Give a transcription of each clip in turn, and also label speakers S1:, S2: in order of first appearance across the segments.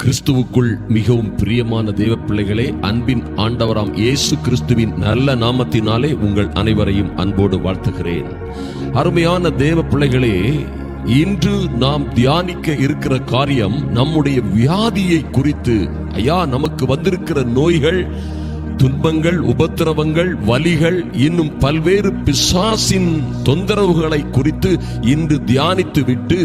S1: கிறிஸ்துவுக்குள் மிகவும் பிரியமான தேவ பிள்ளைகளே, அன்பின் ஆண்டவராம் இயேசு கிறிஸ்துவின் நல்ல நாமத்தினாலே உங்கள் அனைவரையும் அன்போடு வாழ்த்துகிறேன். அருமையான தேவ பிள்ளைகளே, இன்று நாம் தியானிக்க இருக்கிற காரியம் நம்முடைய வியாதியை குறித்து. ஐயா, நமக்கு வந்திருக்கிற நோய்கள், துன்பங்கள், உபத்திரவங்கள், வலிகள், இன்னும் பல்வேறு பிசாசின் தொந்தரவுகளை குறித்து இன்று தியானித்து விட்டு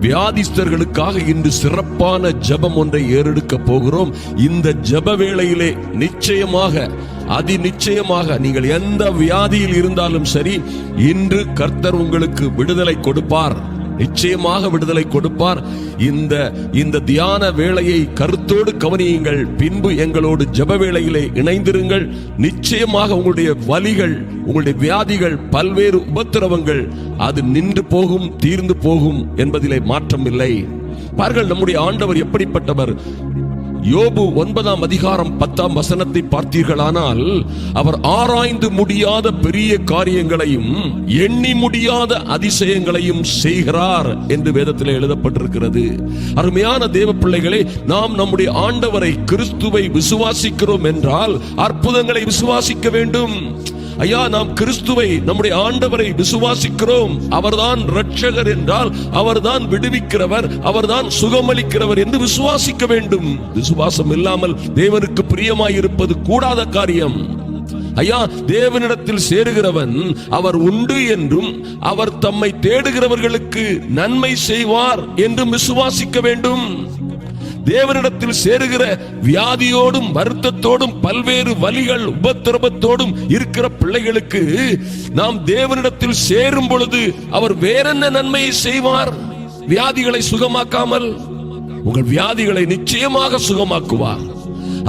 S1: வியாதிஸ்தர்களுக்காக இன்று சிறப்பான ஜெபம் ஒன்றை ஏறெடுக்க போகிறோம். இந்த ஜெப வேளையிலே நிச்சயமாக நீங்கள் எந்த வியாதியில் இருந்தாலும் சரி, இன்று கர்த்தர் உங்களுக்கு விடுதலை கொடுப்பார். நிச்சயமாக விடுதலை கொடுப்பார். இந்த தியான வேளையை கருத்தோடு கவனியுங்கள். பின்பு எங்களோடு ஜெப வேளையிலே இணைந்திருங்கள். நிச்சயமாக உங்களுடைய வலிகள், உங்களுடைய வியாதிகள், பல்வேறு உபத்திரவங்கள் அது நின்று போகும், தீர்ந்து போகும் என்பதிலே மாற்றம் இல்லை. பாருங்கள், நம்முடைய ஆண்டவர் எப்படிப்பட்டவர். யோபு 9ஆம் அதிகாரம் 10ஆம் வசனத்தை பார்த்தீர்களானால், அவர் ஆராய்ந்து முடியாத பெரிய காரியங்களையும் எண்ணி முடியாத அதிசயங்களையும் செய்கிறார் என்று வேதத்திலே எழுதப்பட்டிருக்கிறது. அருமையான தேவ பிள்ளைகளே, நாம் நம்முடைய ஆண்டவரை, கிறிஸ்துவை விசுவாசிக்கிறோம் என்றால் அற்புதங்களை விசுவாசிக்க வேண்டும். ஐயா, நாம் கிறிஸ்துவை, நம்முடைய ஆண்டவரை விசுவாசிக்கிறோம். அவர்தான் இரட்சகர் என்றால் அவர்தான் விடுவிக்கிறவர், அவர்தான் சுகமளிக்கிறவர் என்று விசுவாசிக்க வேண்டும். விசுவாசம் இல்லாமல் தேவனுக்கு பிரியமாயிருப்பது கூடாத காரியம். ஐயா, தேவனிடத்தில் சேருகிறவன் அவர் உண்டு என்றும் அவர் தம்மை தேடுகிறவர்களுக்கு நன்மை செய்வார் என்றும் விசுவாசிக்க வேண்டும். தேவனிடத்தில் சேருகிற வியாதியோடும் வருத்தத்தோடும் பல்வேறு வலிகள் உபத்திரவத்தோடும் இருக்கிற பிள்ளைகளுக்கு நாம் தேவனிடத்தில் சேரும் பொழுது அவர் வேறென்ன நன்மையை செய்வார்? வியாதிகளை சுகமாக்காமல் உங்கள் வியாதிகளை நிச்சயமாக சுகமாக்குவார்.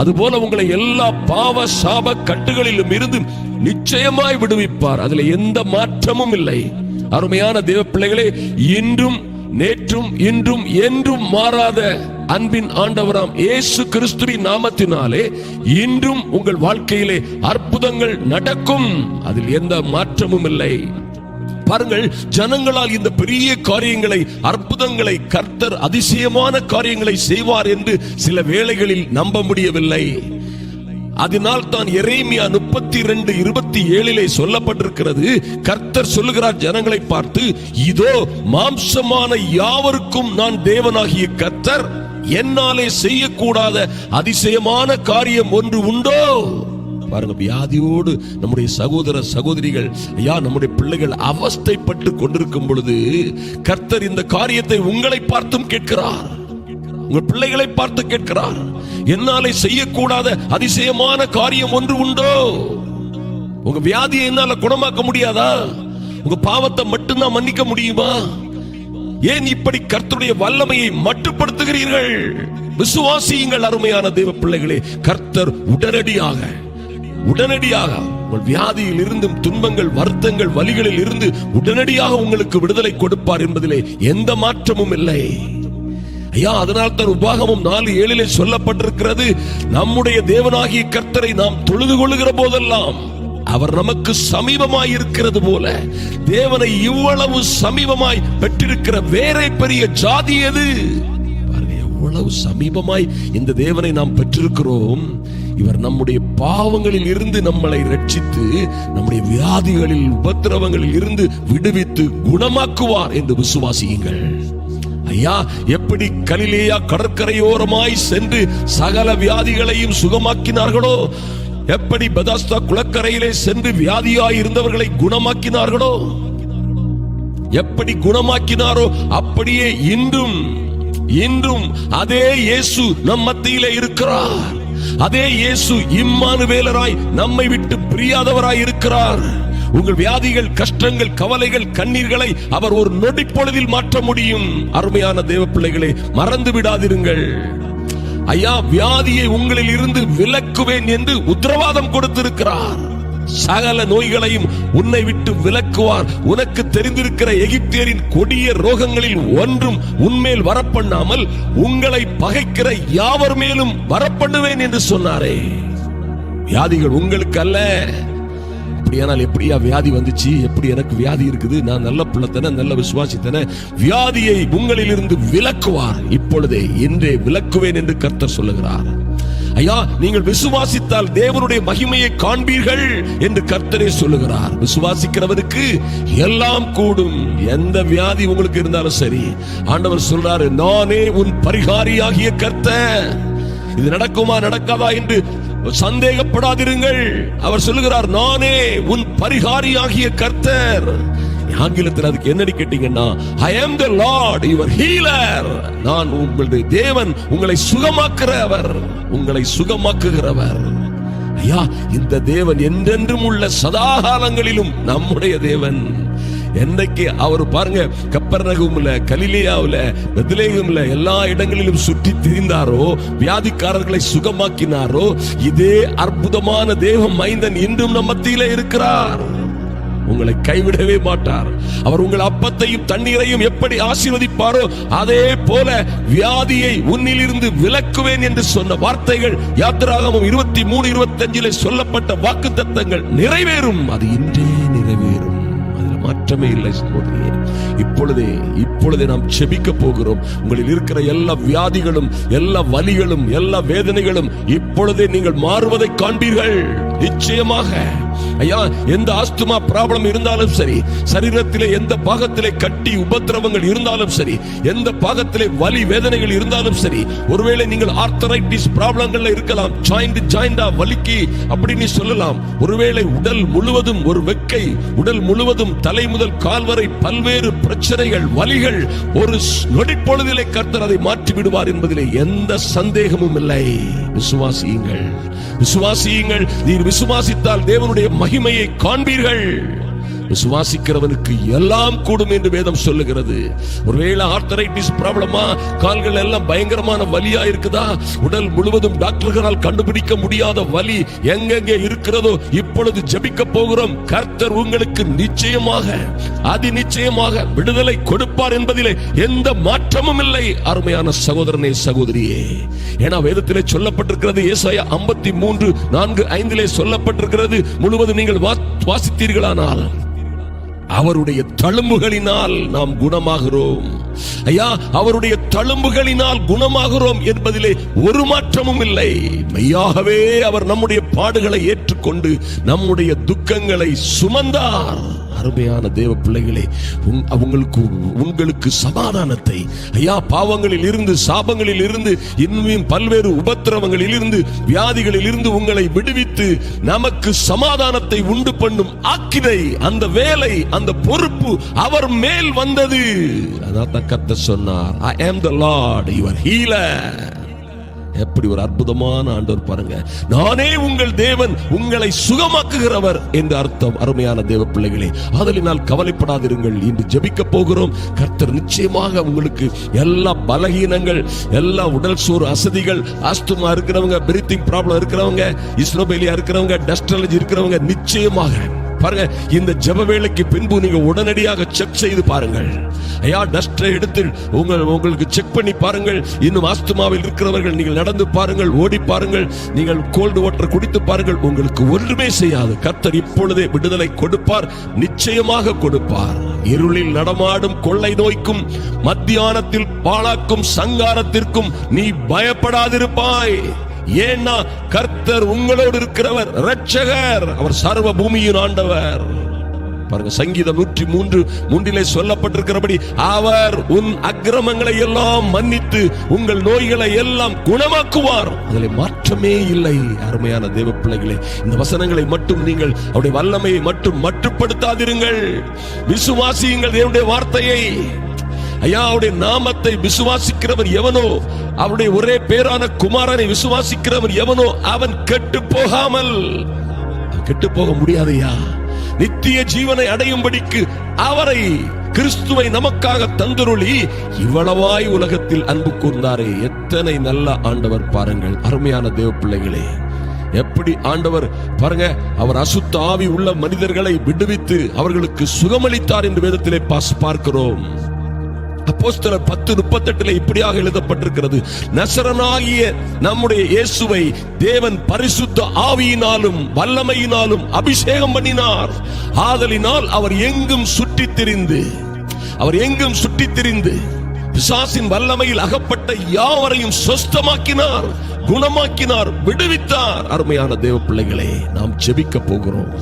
S1: அதுபோல உங்களை எல்லா பாவ சாப கட்டுகளிலும் இருந்து நிச்சயமாய் விடுவிப்பார். அதுல எந்த மாற்றமும் இல்லை. அருமையான தேவ பிள்ளைகளே, இன்றும் நேற்றும் இன்றும் என்றும் மாறாத அன்பின் ஆண்டவராம் இயேசு கிறிஸ்துவின் நாமத்தினாலே இன்றும் உங்கள் வாழ்க்கையிலே அற்புதங்கள் நடக்கும். அதில் எந்த மாற்றமும் இல்லை. பாருங்கள், ஜனங்களால் இந்த பெரிய காரியங்களை, அற்புதங்களை, கர்த்தர் அதிசயமான காரியங்களை செய்வார் என்று சில வேளைகளில் நம்ப முடியவில்லை. அதனால் தான் எரேமியா 32:27 சொல்லப்பட்டிருக்கிறது. கர்த்தர் சொல்லுகிறார் ஜனங்களை பார்த்து, இதோ மாம்சமான யாவருக்கும் நான் தேவனாகிய கர்த்தர், என்னாலே செய்யக்கூடாத அதிசயமான காரியம் ஒன்று உண்டோ? பாருங்க, வியாதியோடு நம்முடைய சகோதர சகோதரிகள், ஐயா, நம்முடைய பிள்ளைகள் அவஸ்தைப்பட்டு கொண்டிருக்கும் பொழுது கர்த்தர் இந்த காரியத்தை உங்களை பார்த்தும் கேட்கிறார், உங்கள் பிள்ளைகளை பார்த்து கேட்கிறார். என்னாலே செய்யக்கூடாத அதிசயமான காரியம் ஒன்று உண்டோ? உங்க வியாதியை என்னால குணமாக்க முடியாதா? உங்க பாவத்தை மட்டும்தான் மன்னிக்க முடியுமா? ஏன் இப்படி கர்த்தருடைய வல்லமையை மட்டுப்படுத்துகிறீர்கள்? விசுவாசியுங்கள் அருமையான தேவ பிள்ளைகளே. கர்த்தர் உடனடியாக உங்கள் வியாதியில் இருந்தும், துன்பங்கள், வருத்தங்கள், வலிகளில் இருந்து உடனடியாக உங்களுக்கு விடுதலை கொடுப்பார் என்பதிலே எந்த மாற்றமும் இல்லை. ஐயா, அதனால் தான் உபாகமம் 4:7 சொல்லப்பட்டிருக்கிறது, நம்முடைய தேவனாகிய கர்த்தரை நாம் தொழுது கொள்ளுகிற போதெல்லாம் அவர் நமக்கு சமீபமாய் இருக்கிறது போல, தேவனை இவ்வளவு சமீபமாய் பெற்றிருக்கிற வேற பெரிய ஜாதி எது? பாருங்க, எவ்வளவு சமீபமாய் இந்த தேவனை நாம் பெற்றிருக்கிறோம். இவர் நம்முடைய பாவங்களில் இருந்து நம்மளை ரட்சித்து, நம்முடைய வியாதிகளில், உபத்திரவங்களில் இருந்து விடுவித்து குணமாக்குவார் என்று விசுவாசியுங்கள். ஐயா, எப்படி கலிலேயா கடற்கரையோரமாய் சென்று சகல வியாதிகளையும் சுகமாக்கினார்களோ, எப்படி பெதாஸ்தா குளக்கரையிலே சென்று வியாதியாய் இருந்தவர்களை குணமாக்கினார்களோ, எப்படி குணமாக்கினாரோ அப்படியே இன்றும் அதே இயேசு நம் மத்தியிலே இருக்கிறார். அதே இயேசு இம்மானுவேலராய் நம்மை விட்டு பிரியாதவராய் இருக்கிறார். உங்கள் வியாதிகள், கஷ்டங்கள், கவலைகள், கண்ணீர்களை அவர் ஒரு நொடி பொழுதில் மாற்ற முடியும். அருமையான தேவ பிள்ளைகளே, மறந்து விடாதிருங்கள். ஐயா, வியாதியை உங்களில் இருந்து விலக்குவேன் என்று உத்தரவாதம் கொடுத்திருக்கிறார். சகல நோய்களையும் உன்னை விட்டு விலக்குவார். உனக்கு தெரிந்திருக்கிற எகிப்தியரின் கொடிய ரோகங்களில் ஒன்றும் உன்மேல் வரப்பண்ணாமல் உங்களை பகைக்கிற யாவர் மேலும் வரப்பண்ணுவேன் என்று சொன்னாரே. வியாதிகள் உங்களுக்கு அல்ல. அப்படியானால் எப்படியா வியாதி வந்துச்சு, எப்படி எனக்கு வியாதி இருக்குது, நான் நல்ல பிள்ளைத்தன நல்ல விசுவாசித்தன, வியாதியை உங்களிலிருந்து விலக்குவார். இப்பொழுதே இன்றே விலக்குவேன் என்று கர்த்தர் சொல்லுகிறார். ஐயா, நீங்கள் விசுவாசித்தால் தேவனுடைய மகிமையை காண்பீர்கள் என்று கர்த்தரே சொல்லுகிறார். விசுவாசிக்கிறவருக்கு எல்லாம் கூடும். எந்த வியாதி உங்களுக்கு இருந்தாலும் சரி, ஆண்டவர் சொல்றாரு, நானே உன் பரிகாரியாகிய கர்த்தர். இது நடக்குமா நடக்காதா என்று சந்தேகப்படாதிருங்கள். அவர் சொல்லுகிறார், நானே உன் பரிகாரியாகிய கர்த்தர். ஆங்கிலத்தில் அதுக்கு என்னடி கேட்டீங்கன்னா, I am the Lord your healer. நான் உங்களுடைய தேவன், உங்களை சுகமாக்குறவர், உங்களை சுகமாக்குகிறவர். ஐயா, இந்த தேவன் என்றென்றும் உள்ள சதாகாலங்களிலும் நம்முடைய தேவன். என்னைக்கு அவர் பாருங்க, கப்பர்நகூம்ல, கலிலேயாவுல, பெத்லேகேம்ல எல்லா இடங்களிலும் சுற்றி திரிந்தாரோ, வியாதிக்காரர்களை சுகமாக்கினாரோ, இதே அற்புதமான தேவ மைந்தன் இன்றும் நம் மத்தியிலே இருக்கிறார். உங்களை கைவிடவே மாட்டார். அவர் உங்கள் அப்பத்தையும் தண்ணீரையும் எப்படி ஆசீர்வதிப்பாரோ அதே போல வியாதியை உன்னிலிருந்து விலக்குவேன் என்று சொன்ன வார்த்தைகள், யாத்திராகமம் 23:25 சொல்லப்பட்ட வாக்குத்தத்தங்கள் நிறைவேறும். அது இன்றே நிறைவேறும். அதில் மாற்றமே இல்லை சகோதரியே. இப்பொழுதே நாம் செபிக்க போகிறோம். உங்களில் இருக்கிற எல்லா வியாதிகளும், எல்லா வலிகளும், எல்லா வேதனைகளும் இப்பொழுதே நீங்கள் மாறுவதை காண்பீர்கள். நிச்சயமாக ஐயா, எந்த ஆஸ்துமா ப்ராப்ளம் இருந்தாலும் சரி, சரீரத்திலே எந்த பாகத்திலே கட்டி உபத்திரவங்கள் இருந்தாலும் சரி, எந்த பாகத்திலே வலி வேதனைகள் இருந்தாலும் சரி, ஒருவேளை நீங்கள் ஆர்த்தரைட்டிஸ் ப்ராப்ளங்கள்ல இருக்கலாம், ஜாயிண்டா வலிக்கு அப்படின்னு சொல்லலாம். ஒருவேளை உடல் முழுவதும் ஒரு வெக்கை, உடல் முழுவதும் தலை முதல் கால் வரை பல்வேறு பிரச்சனைகள், வலிகள், ஒரு நொடிப்பொழுதிலே கர்த்தர் அதை மாற்றி விடுவார் என்பதிலே எந்த சந்தேகமும் இல்லை. விசுவாசியுங்கள், விசுவாசியுங்கள். நீர் விசுவாசித்தால் தேவனுடைய மகிமையை காண்பீர்கள். விசுவாசிக்கிறவனுக்கு எல்லாம் கூடும் என்று வேதம் சொல்லுகிறது. ஒருவேளை ஆர்த்தரைட்டிஸ் ப்ராப்ளமா, கால்கள் எல்லாம் பயங்கரமான வலியா இருக்குதா, உடல் முழுவதும் டாக்டர்களால் கண்டுபிடிக்க முடியாத வலி எங்கெங்கே இருக்கிறதோ, இப்பொழுது ஜெபிக்க போகிறோம். கர்த்தர் உங்களுக்கு நிச்சயமாக, அதி நிச்சயமாக விடுதலை கொடுப்பார் என்பதிலே எந்த மாற்றமும் இல்லை. அருமையான சகோதரனே, சகோதரியே, ஏன்னா வேதத்திலே சொல்லப்பட்டிருக்கிறது, ஏசாயா 53:4-5 சொல்லப்பட்டிருக்கிறது. முழுவதும் நீங்கள் வாசித்தீர்களானால், அவருடைய தழும்புகளினால் நாம் குணமாகிறோம். ஐயா, அவருடைய தழும்புகளினால் குணமாகிறோம் என்பதிலே ஒரு மாற்றமும் இல்லை. மெய்யாகவே அவர் நம்முடைய பாடுகளை ஏற்றுக்கொண்டு நம்முடைய துக்கங்களை சுமந்தார். அருமையான தேவ பிள்ளைகளே, உங்களுக்கு சமாதானத்தை, ஐயா, பாவங்களில் இருந்து, சாபங்களில் இருந்து, இன்னும் பல்வேறு உபத்திரவங்களில் இருந்து, வியாதிகளில் இருந்து உங்களை விடுவித்து நமக்கு சமாதானத்தை உண்டு பண்ணும் ஆக்கினை, அந்த வேலை, அந்த பொறுப்பு அவர் மேல் வந்தது. அதான் கர்த்தர் சொன்னார், I am the Lord your healer. எப்படி ஒரு அற்புதமான ஆண்டவர் பாருங்க. நானே உங்கள் தேவன், உங்களை சுகமாக்குகிறவர் என்று அர்த்தம். அருமையான தேவ பிள்ளைகளே, ஆதலினால் கவலைப்படாதிருங்கள். இன்று ஜெபிக்க போகிறோம். கர்த்தர் நிச்சயமாக உங்களுக்கு எல்லா பலகீனங்கள், எல்லா உடல் சோறு அசதிகள், ஆஸ்துமா இருக்கிறவங்க, பிரீத்திங் ப்ராப்ளம் இருக்கிறவங்க, இஸ்னோபேலியா இருக்கிறவங்க, டஸ்ட் அலர்ஜி இருக்கிறவங்க, நிச்சயமாக பாருங்க, இந்த ஜெப வேளைக்கு பின்பு நீங்க உடனடியாக செக் செய்து பாருங்கள். ஐயா, டஸ்டை எடுத்து உங்களுக்கு செக் பண்ணி பாருங்கள். இன்னும் ஆஸ்துமாவில் இருக்கிறவர்கள் நீங்கள் நடந்து பாருங்கள், ஓடி பாருங்கள், நீங்கள் கோல்டு வாட்டர் குடித்து பாருங்கள். உங்களுக்கு ஒன்றுமே செய்யாது. கர்த்தர் இப்பொழுதே விடுதலை கொடுப்பார், நிச்சயமாக கொடுப்பார். இருளில் நடமாடும் கொள்ளை நோய்க்கும், மத்தியானத்தில் பாழாக்கும் சங்காரத்திற்கும் நீ பயப்படாதிருப்பாய். ஏன்னா கர்த்தர் உங்களோடு இருக்கிறவர், இரட்சகர், அவர் சர்வ பூமியின் ஆண்டவர். பாருங்க, சங்கீதம் 103:3 சொல்லப்பட்டிருக்கிறபடி, அவர் உன் அக்கிரமங்களை எல்லாம் மன்னித்து உங்கள் நோய்களை எல்லாம் குணமாக்குவார். அதில் மாற்றமே இல்லை. அருமையான தேவ பிள்ளைகளே, இந்த வசனங்களை மட்டும் நீங்கள் அவருடைய வல்லமையை மட்டும் மட்டுப்படுத்தாதிருங்கள். விசுவாசியுங்கள் தேவனுடைய வார்த்தையை. ஐயா, அவருடைய நாமத்தை விசுவாசிக்கிறவர் எவனோ, அவருடைய ஒரே பேரான குமாரனை விசுவாசிக்கிறவர் எவனோ, அவன் கெட்டு போகாமல், கெட்டு போக முடியாதையா, நித்திய ஜீவனை அடையும்படிக்கு அவரை, கிறிஸ்துவை நமக்காக தந்தருளி இவ்வளவாய் உலகத்தில் அன்பு கூர்ந்தாரே. எத்தனை நல்ல ஆண்டவர் பாருங்கள். அருமையான தேவ பிள்ளைகளே, எப்படி ஆண்டவர் பாருங்க, அவர் அசுத்த ஆவி உள்ள மனிதர்களை விடுவித்து அவர்களுக்கு சுகமளித்தார் என்று வேதத்திலே பார்க்கிறோம். அப்போஸ்தலர் 10:38 இப்படியாக எழுதப்பட்டிருக்கிறது, நசரனாகிய நம்முடைய இயேசுவை தேவன் பரிசுத்த ஆவியினாலும் வல்லமையினாலும் அபிஷேகம் பண்ணினார். ஆதலினால் அவர் எங்கும் சுற்றித் திரிந்து பிசாசின் வல்லமையில் அகப்பட்ட யாவரையும் சொஸ்தமாக்கினார், குணமாக்கினார், விடுவித்தார். அருமையான தேவ பிள்ளைகளே, நாம் ஜெபிக்க போகிறோம்.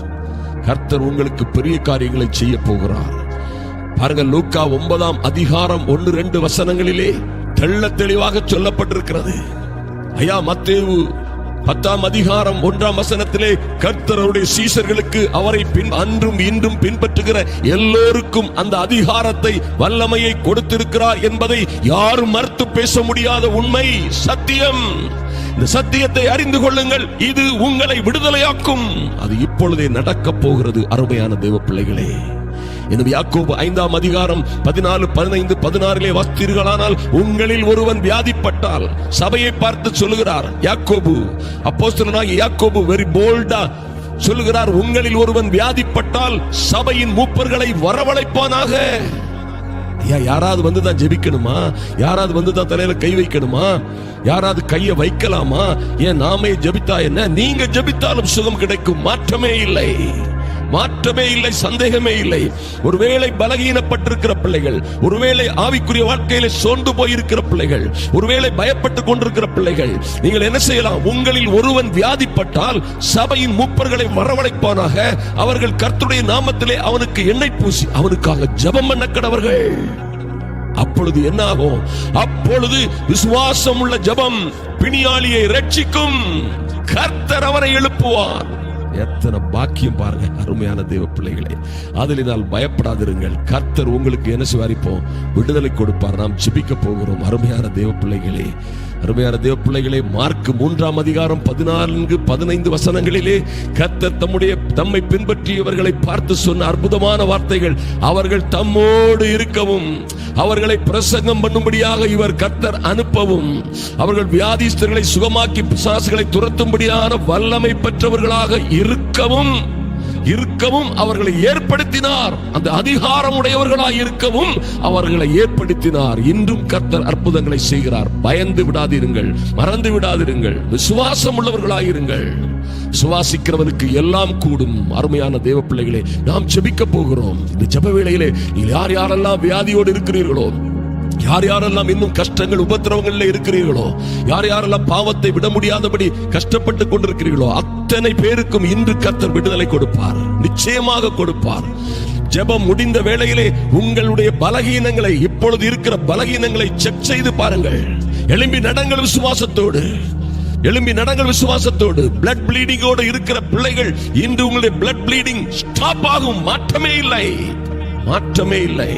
S1: கர்த்தர் உங்களுக்கு பெரிய காரியங்களை செய்ய போகிறார். பாருங்க, லூக்கா 9ஆம் அதிகாரம் 1-2 வசனங்களிலே தெளிவாக சொல்லப்பட்டிருக்கிறது. மத்தேயு 10ஆம் அதிகாரம் 1ஆம் வசனத்திலே கர்த்தருடைய சீஷர்களுக்கு அவரை அன்றும் இன்றும் பின்பற்றுகிற எல்லோருக்கும் அந்த அதிகாரத்தை வல்லமையை கொடுத்திருக்கிறார் என்பதை யாரும் மறுத்து பேச முடியாத உண்மை, சத்தியம். இந்த சத்தியத்தை அறிந்து கொள்ளுங்கள், இது உங்களை விடுதலையாக்கும். அது இப்பொழுதே நடக்க போகிறது. அருமையான தேவ பிள்ளைகளே, எனவே யாக்கோபு 5ஆம் அதிகாரம் 14, 15, 16 வாசித்தீர்களானால், உங்களில் ஒருவன் வியாதிப்பட்டால் சபையை பார்த்து சொல்லுகிறார். யாக்கோபு, அப்போஸ்தலனாகிய யாக்கோபு வெரி போல்டா சொல்லுகிறார், உங்களில் ஒருவன் வியாதிப்பட்டால் சபையின் மூப்பர்களை வரவழைப்பானாக. யாராவது வந்துதான் ஜெபிக்கணுமா? யாராவது வந்துதான் தலையில கை வைக்கணுமா? யாராவது கையை வைக்கலாமா? ஏன் நாமே ஜெபித்தா என்ன? நீங்க ஜெபித்தாலும் சுகம் கிடைக்கும். மாற்றமே இல்லை, சந்தேகமே இல்லை. ஒருவேளை பலகீனப்பட்டிருக்கிற பிள்ளைகள், ஒருவேளை ஆவிக்குரிய வாழ்க்கையில சோர்ந்து போயிருக்கிற பிள்ளைகள், ஒருவேளை பயப்பட்டுக் கொண்டிருக்கிற பிள்ளைகள், நீங்கள் என்ன செய்யலாம்? உங்களில் ஒருவன் வியாதிப்பட்டால் சபையின் மூப்பர்களை வரவழைப்பானாக. அவர்கள் கர்த்தருடைய நாமத்திலே அவனுக்கு எண்ணெய் பூசி அவனுக்காக ஜெபம் பண்ண கடவர்கள். அப்பொழுது என்ன ஆகும்? அப்பொழுது விசுவாசம் உள்ள ஜெபம் பிணியாளியை ரட்சிக்கும். கர்த்தர் அவரை எழுப்புவார். எத்தனை பாக்கியம் பாருங்க அருமையான தேவ பிள்ளைகளே. அதனால் பயப்படாதிருங்கள். கர்த்தர் உங்களுக்கு என்ன செய்வாரிப்போம்? விடுதலை கொடுப்பார். நாம் ஜெபிக்க போகிறோம். அருமையான தேவ பிள்ளைகளே, மார்க் 3ஆம் அதிகாரம் 14, 15 வசனங்களிலே கர்த்தர் தம்மை பின்பற்றியவர்களை பார்த்து சொன்ன அற்புதமான வார்த்தைகள். அவர்கள் தம்மோடு இருக்கவும், அவர்களை பிரசங்கம் பண்ணும்படியாக இவர் கர்த்தர் அனுப்பவும், அவர்கள் வியாதிஸ்தர்களை சுகமாக்கி பிசாசுகளை துரத்தும்படியான வல்லமை பெற்றவர்களாக இருக்கவும் அவர்களை ஏற்படுத்தினார். அந்த அதிகாரம் உடையவர்களாய் இருக்கவும் அவர்களை ஏற்படுத்தினார். இன்றும் கர்த்தர் அற்புதங்களை செய்கிறார். பயந்து விடாதிருங்கள், மறந்து விடாதிருங்கள், விசுவாசம் உள்ளவர்களாயிருங்கள். விசுவாசிக்கிறவனுக்கு எல்லாம் கூடும். அருமையான தேவ பிள்ளைகளே, நாம் ஜெபிக்க போகிறோம். இந்த ஜெப வேளையிலே நீங்கள் யாரெல்லாம் வியாதியோடு இருக்கிறீர்களோ, யாரெல்லாம் இன்னும் கஷ்டங்கள் உபத்திரவங்களில் இருக்கிறீர்களோ, யாரெல்லாம் பாவத்தை விட முடியாதபடி கஷ்டப்பட்டு கொண்டிருக்கிறீர்களோ, அத்தனை பேருக்கும் இன்று கர்த்தர் விடுதலை கொடுப்பார், நிச்சயமாக கொடுப்பார். ஜெபம் முடிந்த வேளையிலே உங்களுடைய பலகீனங்களை, இப்பொழுது இருக்கிற பலகீனங்களை செக் செய்து பாருங்கள். எழும்பி நடங்கள் விசுவாசத்தோடு, பிளட் ப்ளீடிங்கோடு இருக்கிற பிள்ளைகள், இன்று உங்களுடைய பிளட் ப்ளீடிங் ஸ்டாப் ஆகும். மாற்றமே இல்லை.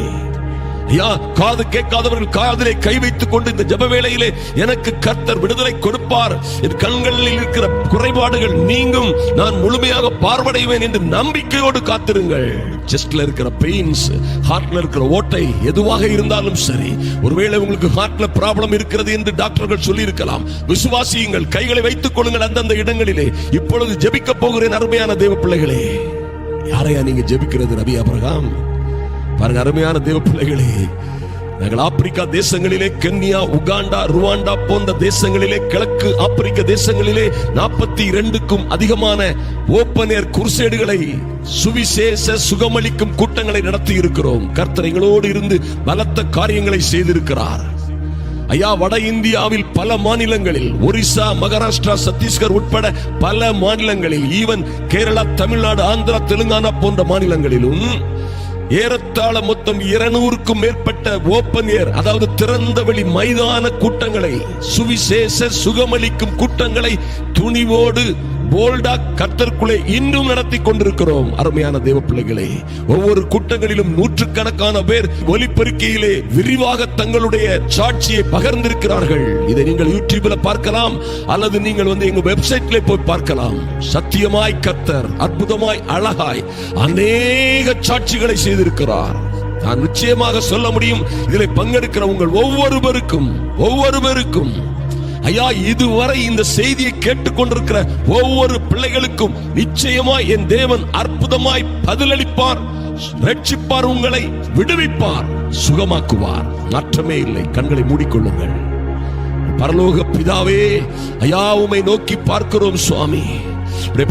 S1: காது கேட்காதவர்கள் காதிலே கை வைத்துக் கொண்டு இந்த ஜெப வேளையிலே எனக்கு கர்த்தர் விடுதலை கொடுப்பார், என் கண்களில் இருக்கிற குறைபாடுகள் நீங்கும், நான் முழுமையாக பார்வடைவேன் என்று நம்பிக்கையோடு காத்திருங்கள். செஸ்ட்ல இருக்கிற பெயின்ஸ், ஹார்ட்ல இருக்கிற ஓட்டை எதுவாக இருந்தாலும் சரி, ஒருவேளை உங்களுக்கு ஹார்ட்ல ப்ராப்ளம் இருக்கிறது என்று டாக்டர்கள் சொல்லி இருக்கலாம், விசுவாசியுங்கள், கைகளை வைத்துக் கொள்ளுங்கள் அந்தந்த இடங்களிலே. இப்பொழுது ஜெபிக்க போகிறேன். அருமையான தேவ பிள்ளைகளே, யாரையா நீங்க ஜெபிக்கிறது? நபி ஆபிரகாம். பாருங்க அருமையான தேவ பிள்ளைகளே, நாங்கள் ஆப்பிரிக்கா தேசங்களிலே, கென்யா, உகாண்டா, ருவாண்டா போன்ற தேசங்களிலே, கிழக்கு ஆப்பிரிக்க தேசங்களிலே 42க்கும் அதிகமான ஓப்பன் ஏர் குருசேடுகளை, சுவிசேஷ சுகமளிக்கும் கூட்டங்களை நடத்தி இருக்கிறோம். கர்த்தர் எங்களோடு இருந்து பலத்த காரியங்களை செய்திருக்கிறார். வட இந்தியாவில் பல மாநிலங்களில், ஒரிசா, மகாராஷ்டிரா, சத்தீஸ்கர் உட்பட பல மாநிலங்களில், ஈவன் கேரளா, தமிழ்நாடு, ஆந்திரா, தெலுங்கானா போன்ற மாநிலங்களிலும் ஏறத்தாழ மொத்தம் 200க்கும் மேற்பட்ட ஓப்பன் ஏர், அதாவது திறந்த வெளி மைதான கூட்டங்களை, சுவிசேஷ சுகமளிக்கும் கூட்டங்களை துணிவோடு போல்டா கர்த்தருக்குள்ளே இன்னும் நடத்தி கொண்டிருக்கிறோம். அருமையான தேவ பிள்ளைகளே, ஒவ்வொரு கூட்டங்களிலும் நூற்றுக்கணக்கான பேர் ஒலிபெருக்கையிலே விரிவாக தங்களுடைய சாட்சியை பகிர்ந்திருக்கிறார்கள். இதை நீங்கள் யூடியூப்ல பார்க்கலாம், அல்லது நீங்கள் எங்க வெப்சைட்ல போய் பார்க்கலாம். சத்தியமாய் கர்த்தர் அற்புதமாய் அழகாய் அநேக சாட்சிகளை செய்திருக்கிறார். நான் நிச்சயமாக சொல்ல முடியும், இதில் பங்கெடுக்கிற உங்கள் ஒவ்வொருவருக்கும் இதுவரை இந்த செய்தியை கேட்டுக்கொண்டிருக்கிற ஒவ்வொரு பிள்ளைகளுக்கும் நிச்சயமாய் என் தேவன் அற்புதமாய் பதிலளிப்பார், ரட்சிப்பார், உங்களை விடுவிப்பார். சுகமாக்குவார். மாற்றமே இல்லை. கண்களை மூடிக்கொள்ளுங்கள். பரலோக பிதாவே, ஐயா உம்மை நோக்கி பார்க்கிறோம் சுவாமி.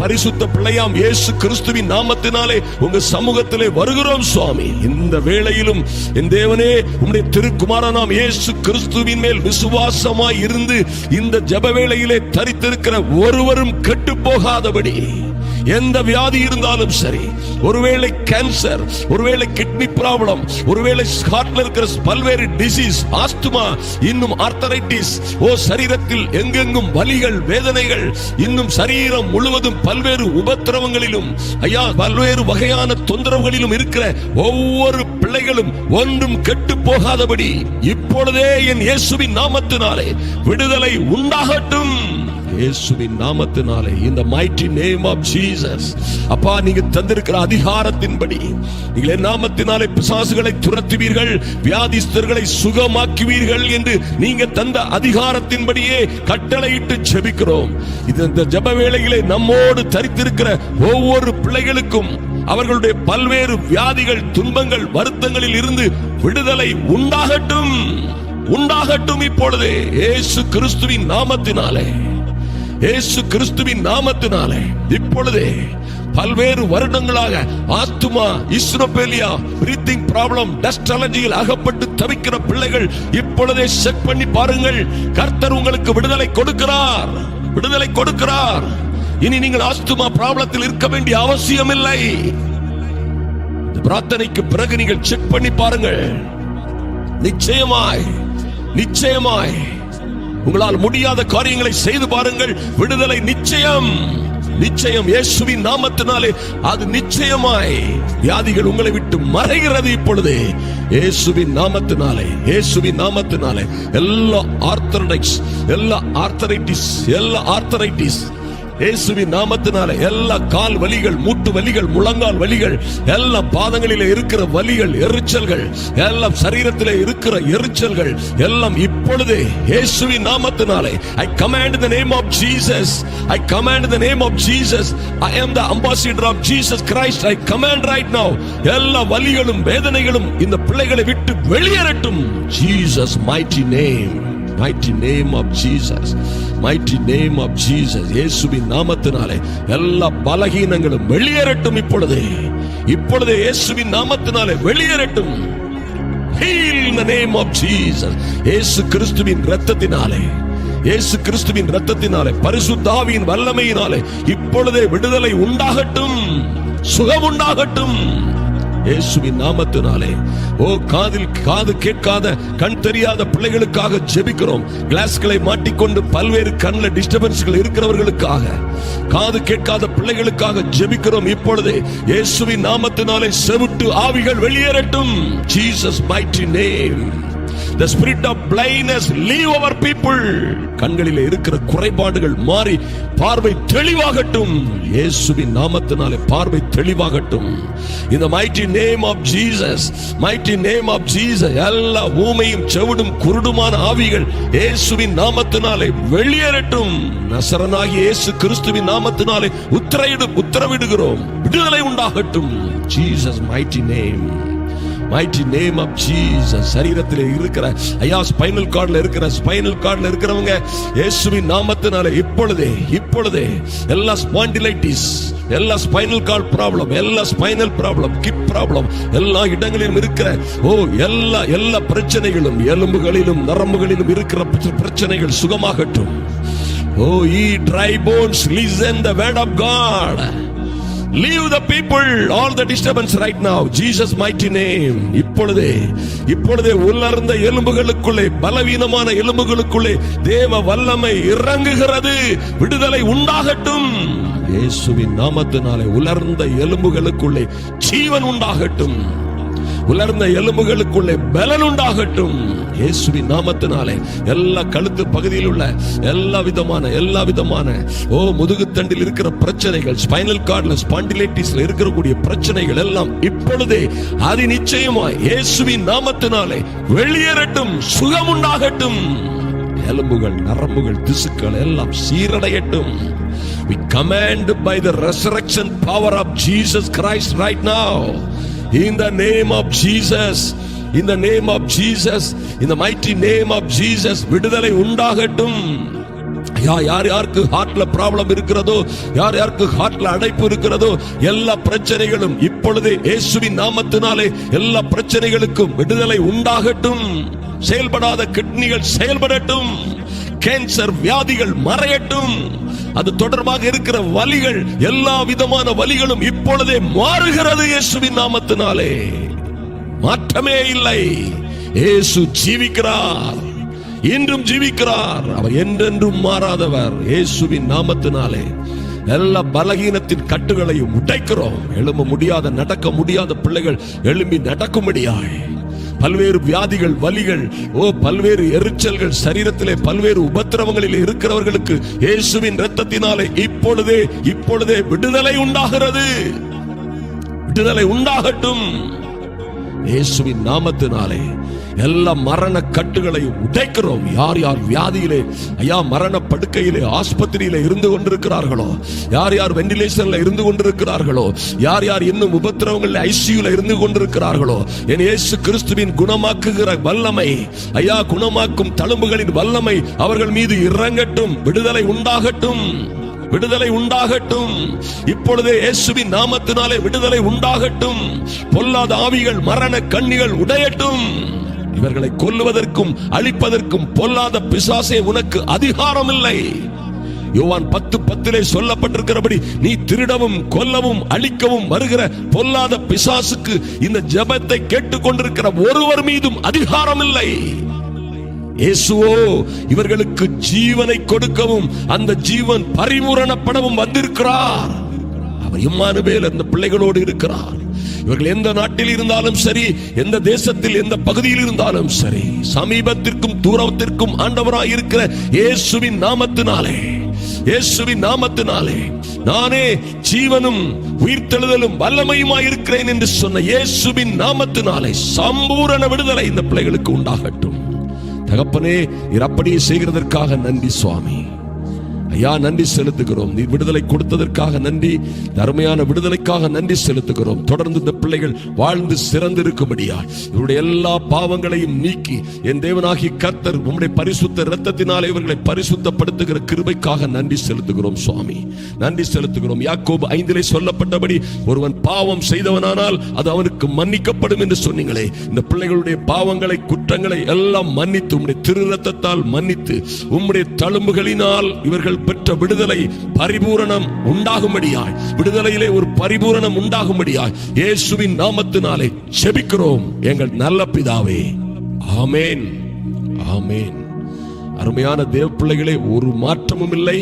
S1: பரிசுத்த பிள்ளையாம் இயேசு கிறிஸ்துவின் நாமத்தினாலே உங்க சமூகத்திலே வருகிறோம் சுவாமி. இந்த வேளையிலும் என் தேவனே, உம்முடைய திருக்குமாரனாம் இயேசு கிறிஸ்துவின் மேல் விசுவாசமாய் இருந்து இந்த ஜெப வேளையிலே தரித்திருக்கிற ஒருவரும் கெட்டு போகாதபடி, எந்த வியாதி இருந்தாலும் சரி, ஒருவேளை கேன்சர், ஒருவேளை கிட்னி ப்ராப்ளம், ஒருவேளை ஹார்ட்ல இருக்கிற பல்வேறு டிசீஸ், ஆஸ்துமா, இன்னும் ஆர்த்தரைட்டிஸ், சரீரத்தில் எங்கெங்கும் வலிகள், வேதனைகள், இன்னும் சரீரம் முழுவதும் பல்வேறு உபத்திரவங்களிலும் ஐயா பல்வேறு வகையான தொந்தரவுகளிலும் இருக்கிற ஒவ்வொரு பிள்ளைகளும் ஒன்றும் கெட்டு போகாதபடி இப்பொழுதே என் இயேசுவின் நாமத்தினாலே விடுதலை உண்டாகட்டும். இயேசுவின் நாமத்தினாலே, இந்த mighty name of Jesus. அப்பா, நீங்க தந்திருக்கிற அதிகாரத்தின்படி நீங்க நாமத்தினாலே பிசாசுகளை துரத்துவீர்கள், வியாதிஸ்தர்களை சுகமாக்குவீர்கள் என்று நீங்க தந்த அதிகாரத்தின்படியே கட்டளையிட்டு ஜெபிக்கிறோம். இந்த ஜெப வேளையிலே நம்மோடு தரித்திருக்கிற ஒவ்வொரு பிள்ளைகளுக்கும் அவர்களுடைய பல்வேறு வியாதிகள், துன்பங்கள், வருத்தங்களில் இருந்து விடுதலை உண்டாகட்டும். உண்டாகட்டும் இப்பொழுதே இயேசு கிறிஸ்துவின் நாமத்தினாலே. இயேசு கிறிஸ்துவின் நாமத்தினாலே இப்பொழுதே பல்வேறு வருடங்களாக ஆஸ்துமா, இஸ்னோபேலியா, பிரீத்திங் ப்ராப்ளம், டஸ்ட் அலர்ஜியில் அகப்பட்டு தவிக்கிற பிள்ளைகள் இப்பொழுதே செக் பண்ணி பாருங்கள். கர்த்தர் உங்களுக்கு விடுதலை கொடுக்கிறார். விடுதலை கொடுக்கிறார். இனி நீங்கள் ஆஸ்துமா ப்ராப்ளத்தில் இருக்க வேண்டிய அவசியம் இல்லை. பிரார்த்தனைக்கு பிறகு நீங்கள் செக் பண்ணி பாருங்கள். நிச்சயமாய் நிச்சயமாய் உங்களால் முடியாத காரியங்களை செய்து பாருங்கள். விடுதலை நிச்சயம். நிச்சயம். இயேசுவின் நாமத்தினாலே அது நிச்சயமாய் வியாதிகள் உங்களை விட்டு மறைகிறது இப்பொழுது. இயேசுவின் நாமத்தினாலே, இயேசுவின் நாமத்தினாலே எல்லா ஆர்த்தரைட்டிஸ், எல்லா ஆர்த்தரைட்டிஸ், எல்லா ஆர்த்தரைட்டிஸ் இயேசுவின் நாமத்தினாலே எல்லா கால் வலிகள், மூட்டு வலிகள், முழங்கால் வலிகள், எல்லா பாதங்களிலே இருக்கிற வலிகள், எரிச்சல்கள், எல்லாம் சரீரத்திலே இருக்கிற எரிச்சல்கள் எல்லாம் இப்பொழுதே இயேசுவின் நாமத்தினாலே I command in the name of Jesus. I command in the name of Jesus. I am the ambassador of Jesus Christ. I command right now. எல்லா வலிகளும் வேதனைகளும் இந்த பிள்ளைகளை விட்டு வெளியேறட்டும். Jesus mighty name. Mighty name of Jesus. Mighty name of Jesus. இயேசுவின் நாமத்தினாலே எல்லா பலகீனங்களும் வெளியேறட்டும் இப்பொழுதே. இப்பொழுதே இயேசுவின் நாமத்தினாலே வெளியேறட்டும். Heal in the name of Jesus. இயேசு கிறிஸ்துவின் இரத்தத்தினாலே, இயேசு கிறிஸ்துவின் இரத்தத்தினாலே, பரிசுத்த ஆவியின் வல்லமையினாலே இப்பொழுதே விடுதலை உண்டாகட்டும். சுகம் உண்டாகட்டும். இயேசுவின் நாமத்தினாலே காது கேட்காத, கண் தெரியாத பிள்ளைகளுக்காக ஜெபிக்கிறோம். கிளாஸ்களை மாட்டிக்கொண்டு பல்வேறு கண்ணில் டிஸ்டர்பன்ஸ்கள் இருக்கிறவர்களுக்காக, காது கேட்காத பிள்ளைகளுக்காக ஜெபிக்கிறோம். இப்பொழுதே இயேசுவின் நாமத்தினாலே செவிட்டு ஆவிகள் வெளியேறட்டும். Jesus mighty name. The spirit of blindness leave our people. கண்களிலே இருக்கிற குறைபாடுகள் மாறி பார்வை தெளிவாகட்டும். இயேசுவின் நாமத்தினாலே பார்வை தெளிவாகட்டும். In the mighty name of Jesus. Mighty name of Jesus. எல்லா ஊமையும் செவிடும் குருடுமான ஆவிகள் இயேசுவின் நாமத்தினாலே வெளியேறட்டும். நசரனாகிய இயேசு கிறிஸ்துவின் நாமத்தினாலே உத்தரவிடுகிறோம். விடுதலை உண்டாகட்டும். Jesus mighty name. Mighty name of Jesus. சரீரத்திலே இருக்கிற ஐயா ஸ்பைனல் கார்ட்ல இருக்கிறவங்க இயேசுவின் நாமத்தினாலே இப்பொழுதே எல்லா ஸ்பாண்டிலைட்டிஸ், எல்லா ஸ்பைனல் கார்ட் ப்ராப்ளம், எல்லா ஸ்பைனல் ப்ராப்ளம், கிப் ப்ராப்ளம், எல்லா இடங்களிலும் இருக்கிற எல்லா பிரச்சனைகளும், எலும்புகளிலும் நரம்புகளிலும் இருக்கிற பிரச்சனைகள் சுகமாகட்டும். Ye dry bones, listen the word of God. Leave the people all the disturbance right now. Jesus mighty name. இப்பொழுதே உலர்ந்த எலும்புகளுக்குள்ளே, பலவீனமான எலும்புகளுக்குள்ளே தேவ வல்லமை இறங்குகிறது. விடுதலை உண்டாகட்டும். இயேசுவின் நாமத்தினாலே உலர்ந்த எலும்புகளுக்குள்ளே ஜீவன் உண்டாகட்டும். உலர்ந்த எலும்புகளுக்குள்ளே பலன் உண்டாகட்டும். இயேசுவின் நாமத்தினாலே எல்லா கழுத்து பகுதியில் உள்ள எல்லா விதமான முதுகுத்தண்டில் இருக்கிற பிரச்சனைகள், ஸ்பைனல் கார்ட்ல, ஸ்பாண்டிலைட்டிஸ்ல இருக்கக்கூடிய பிரச்சனைகள் எல்லாம் இப்பொழுதே அது நிச்சயமாய் இயேசுவின் நாமத்தினாலே வெளியேறட்டும். சுகம் உண்டாகட்டும். எலும்புகள், நரம்புகள், திசுக்கள் எல்லாம் சீரடையட்டும். We command by the resurrection power of Jesus Christ right now. In the name of Jesus, in the name of Jesus, in the mighty name of Jesus, விடுதலை உண்டாகட்டும். யார் யாருக்கு ஹார்ட்ல ப்ராப்ளம் இருக்கிறதோ, யார் யாருக்கு ஹார்ட்ல அடைப்பு இருக்கிறதோ, எல்லா பிரச்சனைகளும் இப்பொழுதே இயேசுவின் நாமத்தினாலே எல்லா பிரச்சனைகளுக்கும் விடுதலை உண்டாகட்டும். செயல்படாத கிட்னிகள் செயல்படட்டும். கேன்சர் வியாதிகள் மறையட்டும். அது தொடர்பாக இருக்கிற வலிகள், எல்லா விதமான வலிகளும் இப்பொழுதே மாறுகிறது இயேசுவின் நாமத்தினாலே. மாற்றமே இல்லை. இயேசு ஜீவிக்கிறார், இன்றும் ஜீவிக்கிறார். அவர் என்றென்றும் மாறாதவர். இயேசுவின் நாமத்தினாலே எல்லா பலகீனத்தின் கட்டுகளையும் உடைக்கிறோம். எழும்ப முடியாத, நடக்க முடியாத பிள்ளைகள் எழும்பி நடக்கும்படியாய், பல்வேறு வியாதிகள், வலிகள், பல்வேறு எரிச்சல்கள், சரீரத்திலே பல்வேறு உபத்திரவங்களில் இருக்கிறவர்களுக்கு இயேசுவின் இரத்தத்தினாலே இப்பொழுதே விடுதலை உண்டாகிறது. விடுதலை உண்டாகட்டும் இயேசுவின் நாமத்தினாலே. எல்லா மரண கட்டுகளையும் உடைக்கிறோம். யார் யார் வியாதியிலே, ஐயா மரண படுக்கையிலே, ஆஸ்பத்திரியிலே இருந்து கொண்டிருக்கிறார்களோ, யார் யார் வெண்டிலேஷன்ல இருந்து கொண்டிருக்கிறார்களோ, யார் யார் இன்னும் உபத்திரவங்களில் ஐசியூல இருந்து கொண்டிருக்கிறார்களோ, என் இயேசு கிறிஸ்துவின் குணமாக்குகிற வல்லமை, ஐயா குணமாக்கும் தழும்புகளின் வல்லமை அவர்கள் மீது இறங்கட்டும். விடுதலை உண்டாகட்டும். விடுதலை உண்டாகட்டும். இப்பொழுதே இயேசுவின் நாமத்தினாலே விடுதலை உண்டாகட்டும். பொல்லாத ஆவிகள், மரண கண்ணிகள் உடையட்டும். இவர்களை கொல்லுவதற்கும் அழிப்பதற்கும் பொல்லாத பிசாசே உனக்கு அதிகாரம் இல்லை. யோவான் 10:10 சொல்லப்பட்டிருக்கிறபடி, நீ திருடவும் கொல்லவும் அழிக்கவும் வருகிற பொல்லாத பிசாசுக்கு இந்த ஜெபத்தை கேட்டுக்கொண்டிருக்கிற ஒருவர் மீதும் அதிகாரம் இல்லை. இயேசுவோ இவர்களுக்கு ஜீவனை கொடுக்கவும் அந்த ஜீவன் பரிபூரணப்படவும் வந்திருக்கிறார். அவர் இம்மானுவேல் அந்த பிள்ளைகளோடு இருக்கிறார். இவர்கள் எந்த நாட்டில் இருந்தாலும் சரி, எந்த தேசத்தில், எந்த பகுதியில் இருந்தாலும் சரி, சமீபத்திற்கும் தூரத்திற்கும் ஆண்டவராய் இருக்கிற இயேசுவின் நாமத்தினாலே, இயேசுவின் நாமத்தினாலே, நானே ஜீவனும் உயிர்த்தெழுதலும் வல்லமையுமாய் இருக்கிறேன் என்று சொன்ன இயேசுவின் நாமத்தினாலே சம்பூரண விடுதலை இந்த பிள்ளைகளுக்கு உண்டாகட்டும். தகப்பனே, நீர் அப்படியே செய்கிறதற்காக நன்றி சுவாமி. ஐயா நன்றி செலுத்துகிறோம். நீ விடுதலை கொடுத்ததற்காக நன்றி. அருமையான விடுதலைக்காக நன்றி செலுத்துகிறோம். தொடர்ந்து இந்த பிள்ளைகள் வாழ்ந்து சிறந்திருக்கும்படியா இவருடைய எல்லா பாவங்களையும் நீக்கி என் தேவனாகிய கர்த்தர் உம்முடைய பரிசுத்த இரத்தத்தினாலே இவர்களை பரிசுத்தப்படுத்துகிற கிருபைக்காக நன்றி செலுத்துகிறோம் சுவாமி. நன்றி செலுத்துகிறோம். யாக்கோபு 5 சொல்லப்பட்டபடி ஒருவன் பாவம் செய்தவனானால் அது அவனுக்கு மன்னிக்கப்படும் என்று சொன்னீங்களே. இந்த பிள்ளைகளுடைய பாவங்களை, குற்றங்களை எல்லாம் மன்னித்து உம்முடைய திரு இரத்தத்தால் மன்னித்து உம்முடைய தழும்புகளினால் இவர்கள் பெற்ற விடுதலை பரிபூரணம் உண்டாகும்படியாய், விடுதலையிலே ஒரு பரிபூரணம் உண்டாகும்படியாய் இயேசுவின் நாமத்தினாலே ஜெபிக்கிறோம் எங்கள் நல்ல பிதாவே. ஆமென், ஆமென். அருமையான தேவ பிள்ளைகளே, ஒரு மாற்றமும் இல்லை.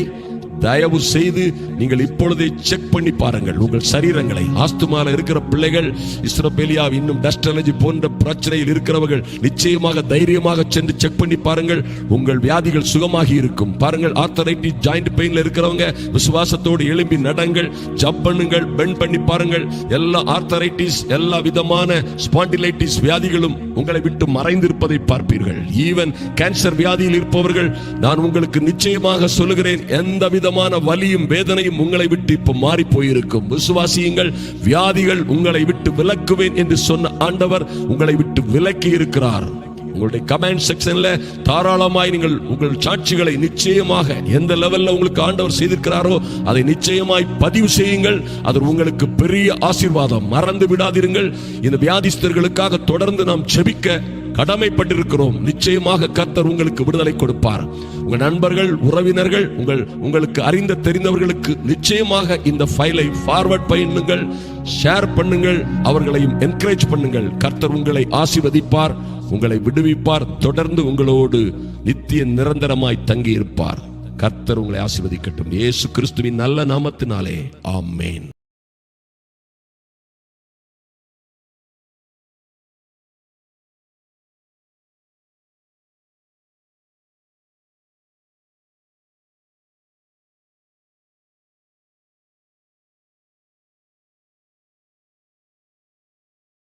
S1: தயவு செய்து நீங்கள் இப்பொழுதே செக் பண்ணி பாருங்கள் உங்கள் சரீரங்களை. ஆஸ்துமால இருக்கிற பிள்ளைகள், இஸ்ரபேலியா, இன்னும் டஸ்ட் அலர்ஜி போன்ற பிரச்சனையில் இருக்கிறவர்கள் நிச்சயமாக தைரியமாக சென்று செக் பண்ணி பாருங்கள். உங்கள் வியாதிகள் சுகமாகி இருக்கும். பாருங்கள், ஆர்த்தரைட்டிஸ், ஜாயிண்ட் பெயின்ல இருக்கிறவங்க விசுவாசத்தோடு எழும்பி நடங்கள், ஜம்ப் பண்ணுங்கள், பெண்ட் பண்ணி பாருங்கள். எல்லா ஆர்த்தரைட்டிஸ், எல்லா விதமான ஸ்பாண்டிலைட்டிஸ் வியாதிகளும் உங்களை விட்டு மறைந்திருப்பதை பார்ப்பீர்கள். ஈவன் கேன்சர் வியாதியில் இருப்பவர்கள், நான் உங்களுக்கு நிச்சயமாக சொல்லுகிறேன், எந்த விதமான வலியும் வேதனையும் உங்களை விட்டு இப்ப மாறி போயிருக்கும். விசுவாசியுங்கள். வியாதிகள் உங்களை விட்டு விலக்குவேன் என்று சொன்ன ஆண்டவர் உங்களை விட்டு விலக்கி இருக்கிறார். உங்களுடைய கமெண்ட் செக்ஷன்ல தாராளமாய் நீங்கள் உங்கள் சாட்சிகளை நிச்சயமாக எந்த லெவல்ல உங்களுக்கு ஆண்டவர் செய்திருக்கிறாரோ அதை நிச்சயமாய் பதிவு செய்யுங்கள். அது உங்களுக்கு பெரிய ஆசீர்வாதம். மறந்து விடாதிருங்கள். இந்த வியாதிஸ்தர்களுக்காக தொடர்ந்து நாம் ஜெபிக்க கடமைப்பட்டிருக்கிறோம். நிச்சயமாக கர்த்தர் உங்களுக்கு விடுதலை கொடுப்பார். உங்கள் நண்பர்கள், உறவினர்கள், உங்களுக்கு அறிந்த தெரிந்தவர்களுக்கு நிச்சயமாக இந்த ஃபைலை ஃபார்வர்ட் பண்ணுங்கள், ஷேர் பண்ணுங்கள், அவர்களையும் என்கரேஜ் பண்ணுங்கள். கர்த்தர் உங்களை ஆசீர்வதிப்பார், உங்களை விடுவிப்பார், தொடர்ந்து உங்களோடு நித்திய நிரந்தரமாய் தங்கி இருப்பார். கர்த்தர் உங்களை ஆசீர்வதிக்கட்டும். இயேசு கிறிஸ்துவின் நல்ல நாமத்தினாலே ஆமென்.